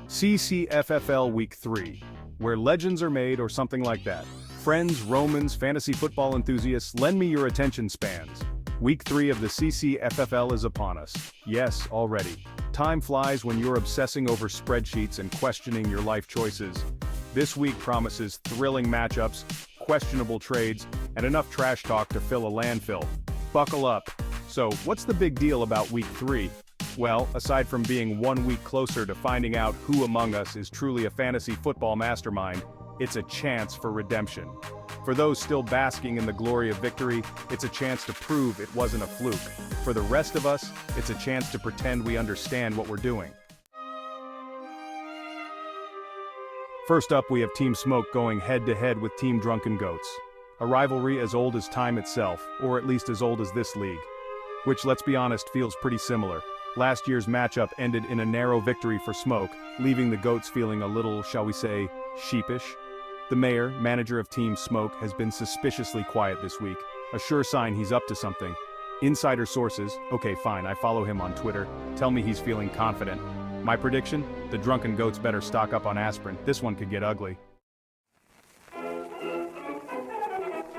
CCFFL Week 3, where legends are made or something like that. Friends, Romans, fantasy football enthusiasts, lend me your attention spans. Week 3 of the CCFFL is upon us. Yes, already. Time flies when you're obsessing over spreadsheets and questioning your life choices. This week promises thrilling matchups, questionable trades, and enough trash talk to fill a landfill. Buckle up. So, what's the big deal about Week 3? Well, aside from being 1 week closer to finding out who among us is truly a fantasy football mastermind, it's a chance for redemption. For those still basking in the glory of victory, it's a chance to prove it wasn't a fluke. For the rest of us, it's a chance to pretend we understand what we're doing. First up, we have Team Smoke going head-to-head with Team Drunken Goats. A rivalry as old as time itself, or at least as old as this league. Which, let's be honest, feels pretty similar. Last year's matchup ended in a narrow victory for Smoke, leaving the Goats feeling a little, shall we say, sheepish. The mayor, manager of Team Smoke, has been suspiciously quiet this week, a sure sign he's up to something. Insider sources, okay fine, I follow him on Twitter, tell me he's feeling confident. My prediction? The Drunken Goats better stock up on aspirin, this one could get ugly.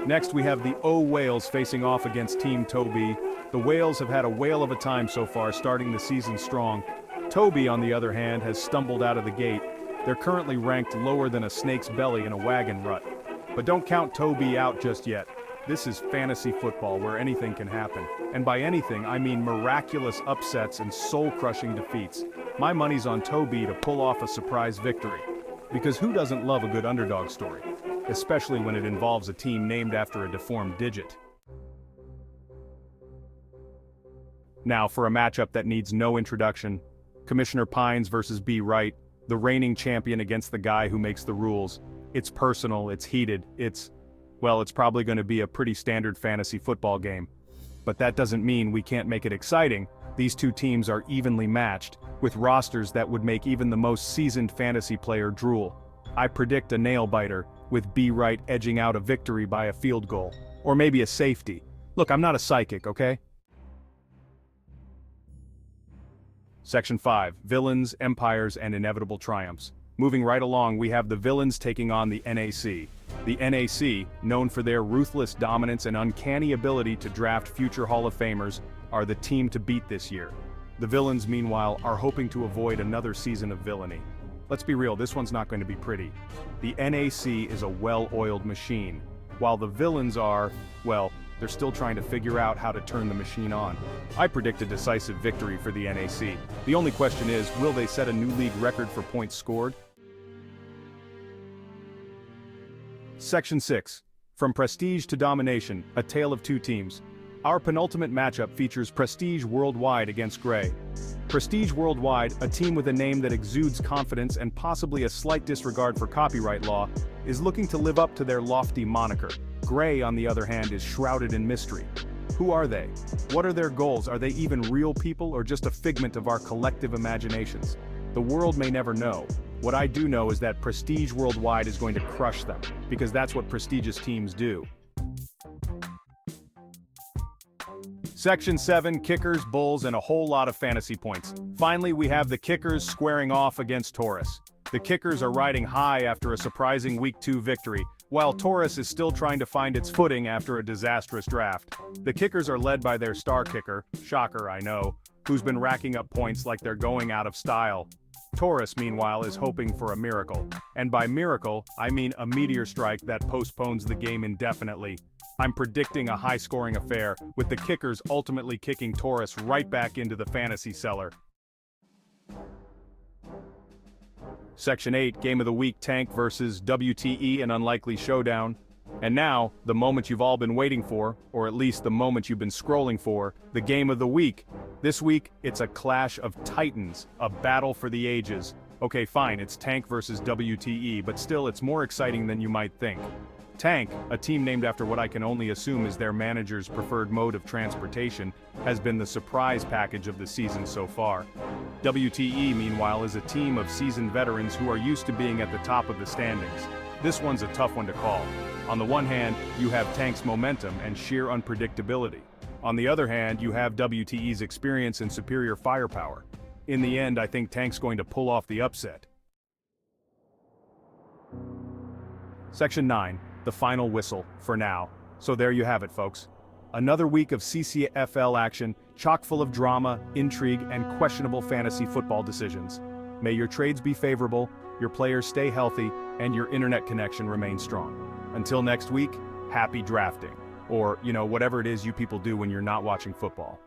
Next we have the O Whales facing off against Team Toby. The Whales have had a whale of a time so far, starting the season strong. Toby, on the other hand, has stumbled out of the gate. They're currently ranked lower than a snake's belly in a wagon rut. But don't count Toby out just yet. This is fantasy football where anything can happen. And by anything, I mean miraculous upsets and soul-crushing defeats. My money's on Toby to pull off a surprise victory. Because who doesn't love a good underdog story? Especially when it involves a team named after a deformed digit. Now for a matchup that needs no introduction. Commissioner Pines versus B. Wright, the reigning champion against the guy who makes the rules. It's personal, it's heated, it's probably going to be a pretty standard fantasy football game. But that doesn't mean we can't make it exciting. These two teams are evenly matched, with rosters that would make even the most seasoned fantasy player drool. I predict a nail-biter, with B. Wright edging out a victory by a field goal. Or maybe a safety. Look, I'm not a psychic, okay? Section 5, Villains, Empires, and Inevitable Triumphs. Moving right along, we have the Villains taking on the NAC. The NAC, known for their ruthless dominance and uncanny ability to draft future Hall of Famers, are the team to beat this year. The Villains, meanwhile, are hoping to avoid another season of villainy. Let's be real, this one's not going to be pretty. The NAC is a well-oiled machine, while the Villains are, well, they're still trying to figure out how to turn the machine on. I predict a decisive victory for the NAC. The only question is, will they set a new league record for points scored? Section 6. From Prestige to Domination, a tale of two teams. Our penultimate matchup features Prestige Worldwide against Gray. Prestige Worldwide, a team with a name that exudes confidence and possibly a slight disregard for copyright law, is looking to live up to their lofty moniker. Gray, on the other hand, is shrouded in mystery. Who are they? What are their goals? Are they even real people or just a figment of our collective imaginations? The world may never know. What I do know is that Prestige Worldwide is going to crush them, because that's what prestigious teams do. Section 7, Kickers, Bulls, and a whole lot of fantasy points. Finally, we have the Kickers squaring off against Taurus. The Kickers are riding high after a surprising Week 2 victory, while Taurus is still trying to find its footing after a disastrous draft. The Kickers are led by their star kicker, shocker I know, who's been racking up points like they're going out of style. Taurus, meanwhile, is hoping for a miracle. And by miracle, I mean a meteor strike that postpones the game indefinitely. I'm predicting a high-scoring affair, with the Kickers ultimately kicking Taurus right back into the fantasy cellar. Section 8, Game of the Week, Tank versus WTE, an unlikely showdown. And now, the moment you've all been waiting for, or at least the moment you've been scrolling for, the Game of the Week. This week, it's a clash of titans, a battle for the ages. Okay fine, it's Tank versus WTE, but still it's more exciting than you might think. Tank, a team named after what I can only assume is their manager's preferred mode of transportation, has been the surprise package of the season so far. WTE, meanwhile, is a team of seasoned veterans who are used to being at the top of the standings. This one's a tough one to call. On the one hand, you have Tank's momentum and sheer unpredictability. On the other hand, you have WTE's experience and superior firepower. In the end, I think Tank's going to pull off the upset. Section 9, the final whistle, for now. So there you have it, folks. Another week of CCFFL action, chock full of drama, intrigue, and questionable fantasy football decisions. May your trades be favorable, your players stay healthy, and your internet connection remain strong. Until next week, happy drafting. Or, whatever it is you people do when you're not watching football.